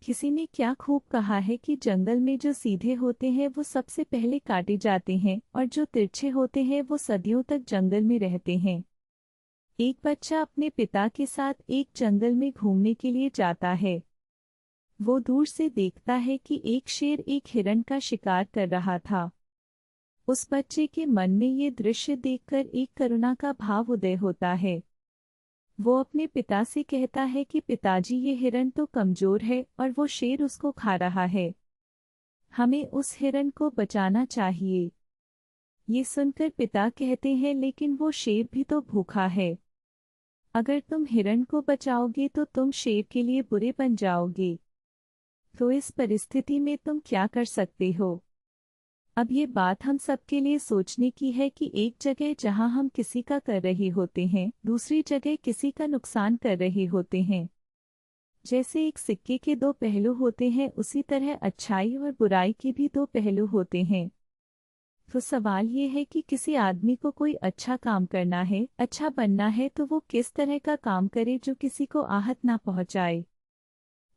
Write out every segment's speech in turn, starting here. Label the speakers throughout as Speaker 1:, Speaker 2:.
Speaker 1: किसी ने क्या खूब कहा है कि जंगल में जो सीधे होते हैं वो सबसे पहले काटे जाते हैं और जो तिरछे होते हैं वो सदियों तक जंगल में रहते हैं। एक बच्चा अपने पिता के साथ एक जंगल में घूमने के लिए जाता है। वो दूर से देखता है कि एक शेर एक हिरण का शिकार कर रहा था। उस बच्चे के मन में ये दृश्य देखकर एक करुणा का भाव उदय होता है। वो अपने पिता से कहता है कि पिताजी, ये हिरण तो कमजोर है और वो शेर उसको खा रहा है। हमें उस हिरण को बचाना चाहिए। ये सुनकर पिता कहते हैं, लेकिन वो शेर भी तो भूखा है। अगर तुम हिरण को बचाओगे तो तुम शेर के लिए बुरे बन जाओगे। तो इस परिस्थिति में तुम क्या कर सकते हो? अब ये बात हम सबके लिए सोचने की है कि एक जगह जहां हम किसी का कर रहे होते हैं, दूसरी जगह किसी का नुकसान कर रहे होते हैं। जैसे एक सिक्के के दो पहलू होते हैं, उसी तरह अच्छाई और बुराई के भी दो पहलू होते हैं। तो सवाल ये है कि किसी आदमी को कोई अच्छा काम करना है, अच्छा बनना है, तो वो किस तरह का काम करे जो किसी को आहत ना पहुंचाए।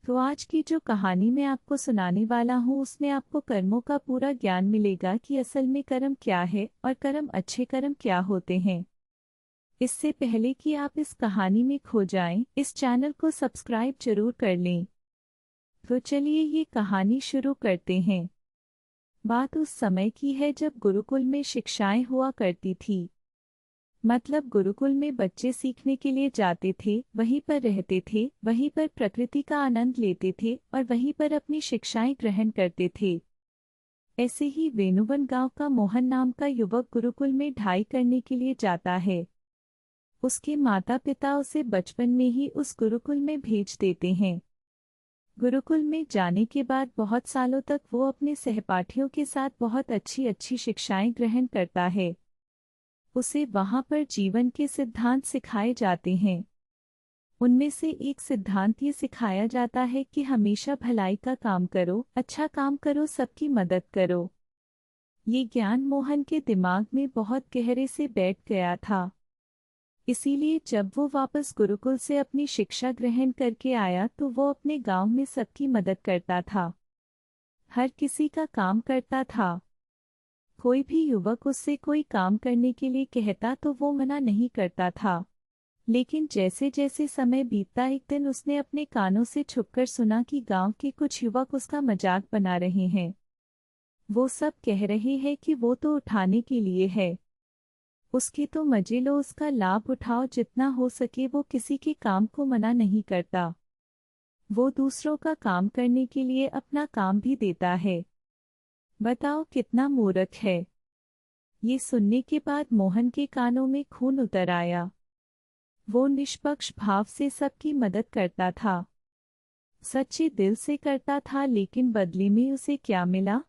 Speaker 1: तो आज की जो कहानी मैं आपको सुनाने वाला हूँ उसमें आपको कर्मों का पूरा ज्ञान मिलेगा कि असल में कर्म क्या है और कर्म अच्छे कर्म क्या होते हैं। इससे पहले कि आप इस कहानी में खो जाएं, इस चैनल को सब्सक्राइब जरूर कर लें। तो चलिए ये कहानी शुरू करते हैं। बात उस समय की है जब गुरुकुल में शिक्षाएं हुआ करती थी। मतलब गुरुकुल में बच्चे सीखने के लिए जाते थे, वहीं पर रहते थे, वहीं पर प्रकृति का आनंद लेते थे और वहीं पर अपनी शिक्षाएं ग्रहण करते थे। ऐसे ही वेणुवन गांव का मोहन नाम का युवक गुरुकुल में ढाई करने के लिए जाता है। उसके माता पिता उसे बचपन में ही उस गुरुकुल में भेज देते हैं। गुरुकुल में जाने के बाद बहुत सालों तक वो अपने सहपाठियों के साथ बहुत अच्छी अच्छी शिक्षाएं ग्रहण करता है। उसे वहां पर जीवन के सिद्धांत सिखाए जाते हैं। उनमें से एक सिद्धांत ये सिखाया जाता है कि हमेशा भलाई का काम करो, अच्छा काम करो, सबकी मदद करो। ये ज्ञान मोहन के दिमाग में बहुत गहरे से बैठ गया था। इसीलिए जब वो वापस गुरुकुल से अपनी शिक्षा ग्रहण करके आया तो वो अपने गांव में सबकी मदद करता था, हर किसी का काम करता था। कोई भी युवक उससे कोई काम करने के लिए कहता तो वो मना नहीं करता था। लेकिन जैसे जैसे समय बीतता, एक दिन उसने अपने कानों से छुपकर सुना कि गांव के कुछ युवक उसका मजाक बना रहे हैं। वो सब कह रहे हैं कि वो तो उठाने के लिए है, उसके तो मजे लो, उसका लाभ उठाओ, जितना हो सके वो किसी के काम को मना नहीं करता। वो दूसरों का काम करने के लिए अपना काम भी देता है। बताओ कितना मूर्ख है। ये सुनने के बाद मोहन के कानों में खून उतर आया। वो निष्पक्ष भाव से सबकी मदद करता था, सच्चे दिल से करता था, लेकिन बदले में उसे क्या मिला?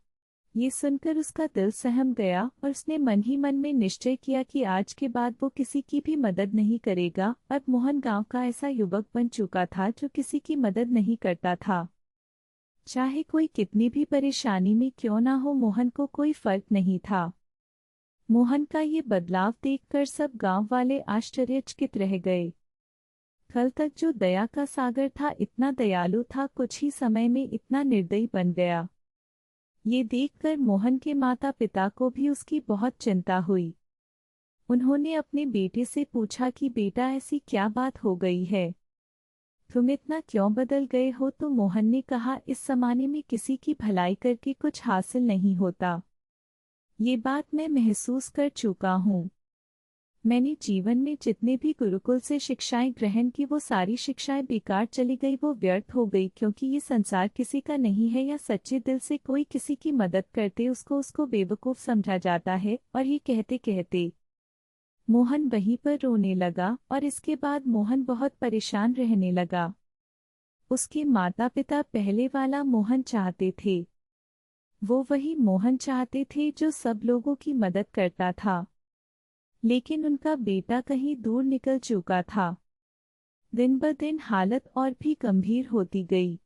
Speaker 1: ये सुनकर उसका दिल सहम गया और उसने मन ही मन में निश्चय किया कि आज के बाद वो किसी की भी मदद नहीं करेगा। अब मोहन गांव का ऐसा युवक बन चुका था जो किसी की मदद नहीं करता था। चाहे कोई कितनी भी परेशानी में क्यों ना हो, मोहन को कोई फर्क नहीं था। मोहन का ये बदलाव देखकर सब गांव वाले आश्चर्यचकित रह गए। कल तक जो दया का सागर था, इतना दयालु था, कुछ ही समय में इतना निर्दयी बन गया। ये देखकर मोहन के माता पिता को भी उसकी बहुत चिंता हुई। उन्होंने अपने बेटे से पूछा कि बेटा, ऐसी क्या बात हो गई है, तुम इतना क्यों बदल गए हो? तो मोहन ने कहा, इस जमाने में किसी की भलाई करके कुछ हासिल नहीं होता। ये बात मैं महसूस कर चुका हूँ। मैंने जीवन में जितने भी गुरुकुल से शिक्षाएं ग्रहण की, वो सारी शिक्षाएं बेकार चली गई, वो व्यर्थ हो गई, क्योंकि ये संसार किसी का नहीं है। या सच्चे दिल से कोई किसी की मदद करते उसको बेवकूफ़ समझा जाता है। और ये कहते कहते मोहन वहीं पर रोने लगा और इसके बाद मोहन बहुत परेशान रहने लगा। उसके माता पिता पहले वाला मोहन चाहते थे, वो वही मोहन चाहते थे जो सब लोगों की मदद करता था। लेकिन उनका बेटा कहीं दूर निकल चुका था। दिन ब दिन हालत और भी गंभीर होती गई।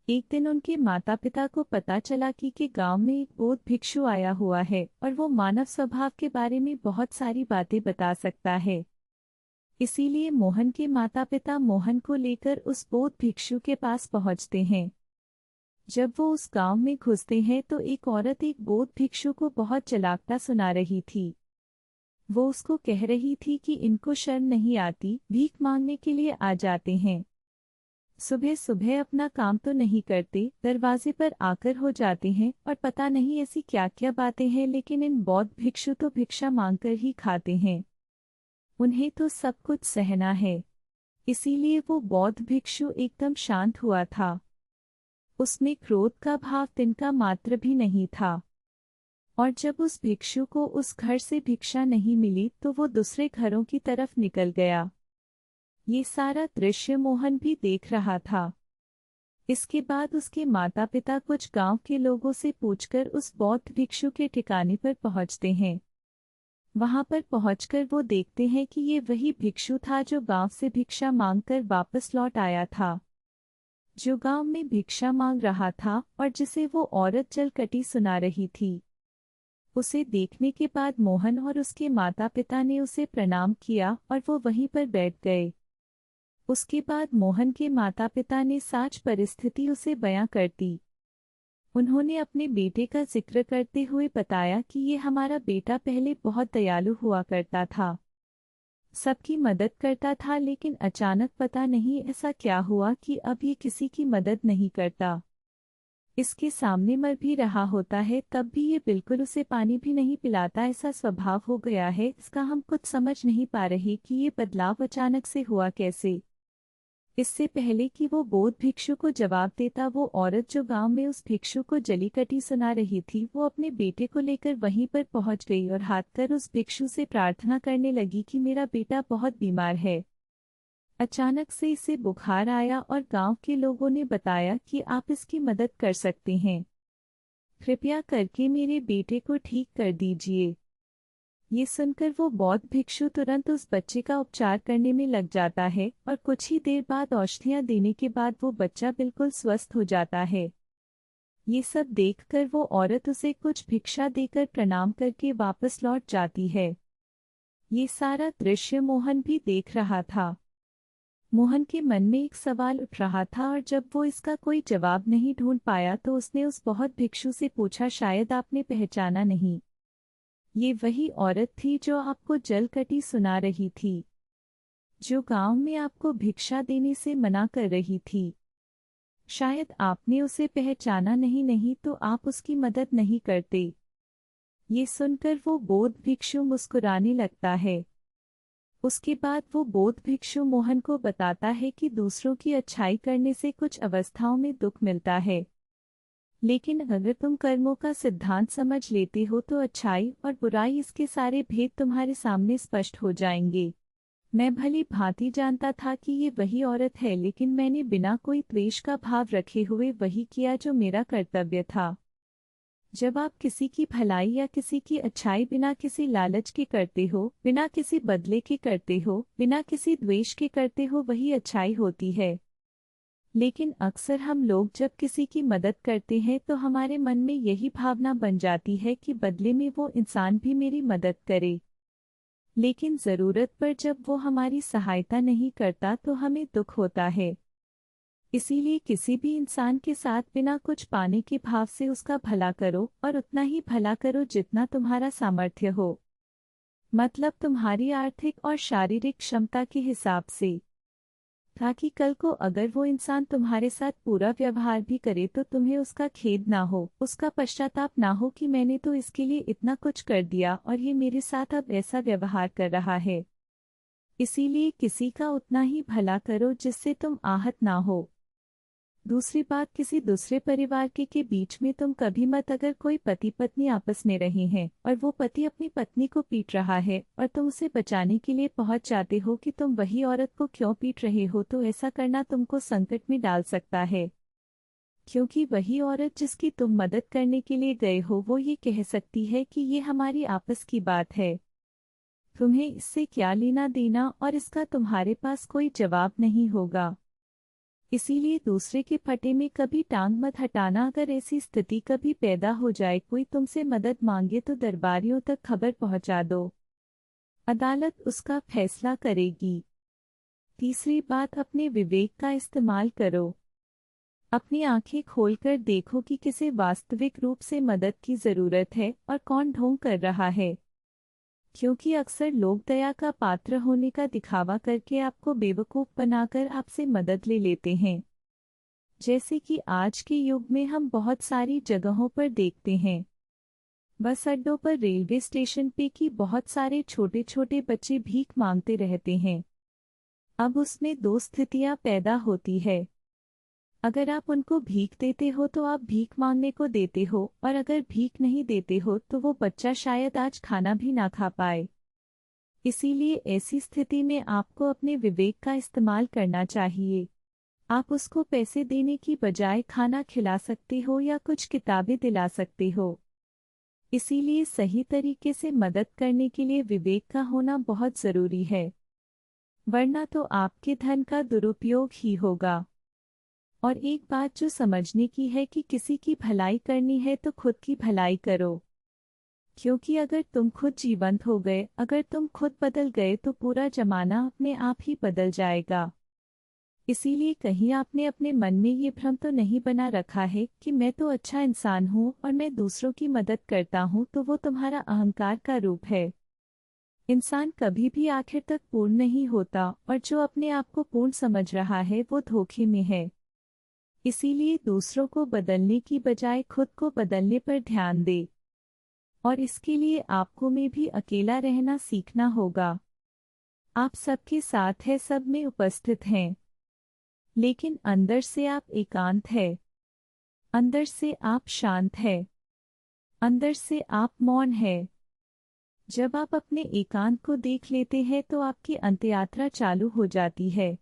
Speaker 1: एक दिन उनके माता पिता को पता चला कि गांव में एक बौद्ध भिक्षु आया हुआ है और वो मानव स्वभाव के बारे में बहुत सारी बातें बता सकता है। इसीलिए मोहन के माता पिता मोहन को लेकर उस बौद्ध भिक्षु के पास पहुंचते हैं। जब वो उस गांव में घुसते हैं तो एक औरत एक बौद्ध भिक्षु को बहुत चलाकता सुना रही थी। वो उसको कह रही थी कि इनको शर्म नहीं आती, भीख मांगने के लिए आ जाते हैं। सुबह सुबह अपना काम तो नहीं करते, दरवाजे पर आकर हो जाते हैं, और पता नहीं ऐसी क्या क्या बातें हैं, लेकिन इन बौद्ध भिक्षु तो भिक्षा मांगकर ही खाते हैं। उन्हें तो सब कुछ सहना है। इसीलिए वो बौद्ध भिक्षु एकदम शांत हुआ था। उसमें क्रोध का भाव तिनका मात्र भी नहीं था। और जब उस भिक्षु को उस घर से भिक्षा नहीं मिली तो वो दूसरे घरों की तरफ निकल गया। ये सारा दृश्य मोहन भी देख रहा था। इसके बाद उसके माता पिता कुछ गांव के लोगों से पूछकर उस बौद्ध भिक्षु के ठिकाने पर पहुंचते हैं। वहां पर पहुंचकर वो देखते हैं कि ये वही भिक्षु था जो गांव से भिक्षा मांगकर वापस लौट आया था, जो गांव में भिक्षा मांग रहा था और जिसे वो औरत जलकटी सुना रही थी। उसे देखने के बाद मोहन और उसके माता पिता ने उसे प्रणाम किया और वो वहीं पर बैठ गए। उसके बाद मोहन के माता पिता ने सारी परिस्थिति उसे बयां कर दी। उन्होंने अपने बेटे का जिक्र करते हुए बताया कि ये हमारा बेटा पहले बहुत दयालु हुआ करता था, सबकी मदद करता था, लेकिन अचानक पता नहीं ऐसा क्या हुआ कि अब ये किसी की मदद नहीं करता। इसके सामने मर भी रहा होता है तब भी ये बिल्कुल उसे पानी भी नहीं पिलाता, ऐसा स्वभाव हो गया है इसका। हम कुछ समझ नहीं पा रहे कि ये बदलाव अचानक से हुआ कैसे। इससे पहले कि वो बौद्ध भिक्षु को जवाब देता, वो औरत जो गांव में उस भिक्षु को जलीकटी सुना रही थी, वो अपने बेटे को लेकर वहीं पर पहुंच गई और हाथ कर उस भिक्षु से प्रार्थना करने लगी कि मेरा बेटा बहुत बीमार है। अचानक से इसे बुखार आया और गांव के लोगों ने बताया कि आप इसकी मदद कर सकते हैं, कृपया करके मेरे बेटे को ठीक कर दीजिए। ये सुनकर वो बौद्ध भिक्षु तुरंत उस बच्चे का उपचार करने में लग जाता है और कुछ ही देर बाद औषधियां देने के बाद वो बच्चा बिल्कुल स्वस्थ हो जाता है। ये सब देखकर वो औरत उसे कुछ भिक्षा देकर प्रणाम करके वापस लौट जाती है। ये सारा दृश्य मोहन भी देख रहा था। मोहन के मन में एक सवाल उठ रहा था और जब वो इसका कोई जवाब नहीं ढूंढ पाया तो उसने उस बौद्ध भिक्षु से पूछा, शायद आपने पहचाना नहीं, ये वही औरत थी जो आपको जलकटी सुना रही थी, जो गांव में आपको भिक्षा देने से मना कर रही थी। शायद आपने उसे पहचाना नहीं तो आप उसकी मदद नहीं करते। ये सुनकर वो बौद्ध भिक्षु मुस्कुराने लगता है। उसके बाद वो बौद्ध भिक्षु मोहन को बताता है कि दूसरों की अच्छाई करने से कुछ अवस्थाओं में दुख मिलता है, लेकिन अगर तुम कर्मों का सिद्धांत समझ लेते हो तो अच्छाई और बुराई, इसके सारे भेद तुम्हारे सामने स्पष्ट हो जाएंगे। मैं भली भांति जानता था कि ये वही औरत है, लेकिन मैंने बिना कोई द्वेष का भाव रखे हुए वही किया जो मेरा कर्तव्य था। जब आप किसी की भलाई या किसी की अच्छाई बिना किसी लालच के करते हो, बिना किसी बदले के करते हो, बिना किसी द्वेष के करते हो, वही अच्छाई होती है। लेकिन अक्सर हम लोग जब किसी की मदद करते हैं तो हमारे मन में यही भावना बन जाती है कि बदले में वो इंसान भी मेरी मदद करे, लेकिन ज़रूरत पर जब वो हमारी सहायता नहीं करता तो हमें दुख होता है। इसीलिए किसी भी इंसान के साथ बिना कुछ पाने के भाव से उसका भला करो, और उतना ही भला करो जितना तुम्हारा सामर्थ्य हो, मतलब तुम्हारी आर्थिक और शारीरिक क्षमता के हिसाब से, ताकि कल को अगर वो इंसान तुम्हारे साथ पूरा व्यवहार भी करे तो तुम्हें उसका खेद ना हो, उसका पश्चाताप ना हो कि मैंने तो इसके लिए इतना कुछ कर दिया और ये मेरे साथ अब ऐसा व्यवहार कर रहा है। इसीलिए किसी का उतना ही भला करो जिससे तुम आहत ना हो। दूसरी बात, किसी दूसरे परिवार के बीच में तुम कभी मत, अगर कोई पति पत्नी आपस में रहे हैं और वो पति अपनी पत्नी को पीट रहा है और तुम उसे बचाने के लिए पहुंच जाते हो कि तुम वही औरत को क्यों पीट रहे हो, तो ऐसा करना तुमको संकट में डाल सकता है, क्योंकि वही औरत जिसकी तुम मदद करने के लिए गए हो वो ये कह सकती है कि ये हमारी आपस की बात है, तुम्हें इससे क्या लेना देना, और इसका तुम्हारे पास कोई जवाब नहीं होगा। इसीलिए दूसरे के फटे में कभी टांग मत हटाना। अगर ऐसी स्थिति कभी पैदा हो जाए, कोई तुमसे मदद मांगे तो दरबारियों तक खबर पहुंचा दो, अदालत उसका फैसला करेगी। तीसरी बात, अपने विवेक का इस्तेमाल करो। अपनी आंखें खोलकर देखो कि किसे वास्तविक रूप से मदद की जरूरत है और कौन ढोंग कर रहा है, क्योंकि अक्सर लोग दया का पात्र होने का दिखावा करके आपको बेवकूफ बनाकर आपसे मदद ले लेते हैं। जैसे कि आज के युग में हम बहुत सारी जगहों पर देखते हैं। बस अड्डों पर, रेलवे स्टेशन पे कि बहुत सारे छोटे छोटे बच्चे भीख मांगते रहते हैं। अब उसमें दो स्थितियां पैदा होती है। अगर आप उनको भीख देते हो तो आप भीख मांगने को देते हो, और अगर भीख नहीं देते हो तो वो बच्चा शायद आज खाना भी ना खा पाए। इसीलिए ऐसी स्थिति में आपको अपने विवेक का इस्तेमाल करना चाहिए। आप उसको पैसे देने की बजाय खाना खिला सकते हो या कुछ किताबें दिला सकते हो। इसीलिए सही तरीके से मदद करने के लिए विवेक का होना बहुत जरूरी है, वरना तो आपके धन का दुरुपयोग ही होगा। और एक बात जो समझने की है कि किसी की भलाई करनी है तो खुद की भलाई करो, क्योंकि अगर तुम खुद जीवंत हो गए, अगर तुम खुद बदल गए तो पूरा जमाना अपने आप ही बदल जाएगा। इसीलिए कहीं आपने अपने मन में ये भ्रम तो नहीं बना रखा है कि मैं तो अच्छा इंसान हूँ और मैं दूसरों की मदद करता हूँ, तो वो तुम्हारा अहंकार का रूप है। इंसान कभी भी आखिर तक पूर्ण नहीं होता, और जो अपने आप को पूर्ण समझ रहा है वो धोखे में है। इसीलिए दूसरों को बदलने की बजाय खुद को बदलने पर ध्यान दे, और इसके लिए आपको में भी अकेला रहना सीखना होगा। आप सबके साथ है, सब में उपस्थित हैं, लेकिन अंदर से आप एकांत है, अंदर से आप शांत है, अंदर से आप मौन है। जब आप अपने एकांत को देख लेते हैं तो आपकी अंतयात्रा चालू हो जाती है।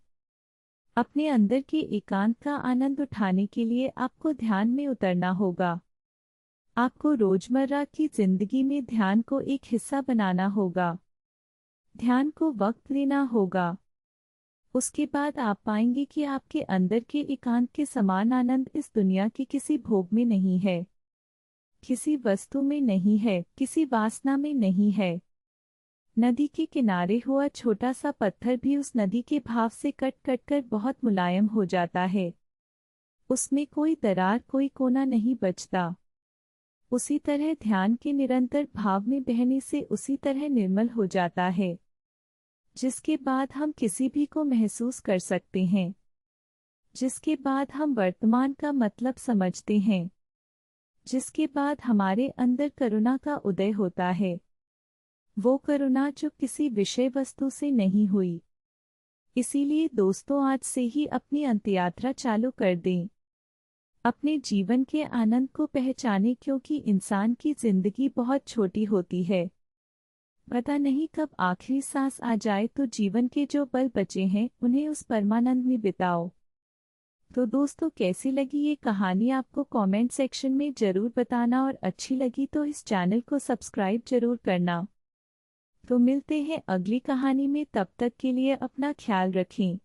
Speaker 1: अपने अंदर के एकांत का आनंद उठाने के लिए आपको ध्यान में उतरना होगा। आपको रोजमर्रा की जिंदगी में ध्यान को एक हिस्सा बनाना होगा, ध्यान को वक्त देना होगा। उसके बाद आप पाएंगे कि आपके अंदर के एकांत के समान आनंद इस दुनिया के किसी भोग में नहीं है, किसी वस्तु में नहीं है, किसी वासना में नहीं है। नदी के किनारे हुआ छोटा सा पत्थर भी उस नदी के भाव से कट कट कर बहुत मुलायम हो जाता है। उसमें कोई दरार, कोई कोना नहीं बचता। उसी तरह ध्यान के निरंतर भाव में बहने से उसी तरह निर्मल हो जाता है, जिसके बाद हम किसी भी को महसूस कर सकते हैं, जिसके बाद हम वर्तमान का मतलब समझते हैं, जिसके बाद हमारे अंदर करुणा का उदय होता है। वो करुणा जो किसी विषय वस्तु से नहीं हुई। इसीलिए दोस्तों, आज से ही अपनी अंतयात्रा चालू कर दें, अपने जीवन के आनंद को पहचाने, क्योंकि इंसान की जिंदगी बहुत छोटी होती है। पता नहीं कब आखिरी सांस आ जाए, तो जीवन के जो पल बचे हैं उन्हें उस परमानंद में बिताओ। तो दोस्तों, कैसी लगी ये कहानी आपको कमेंट सेक्शन में जरूर बताना, और अच्छी लगी तो इस चैनल को सब्सक्राइब जरूर करना। तो मिलते हैं अगली कहानी में, तब तक के लिए अपना ख्याल रखें।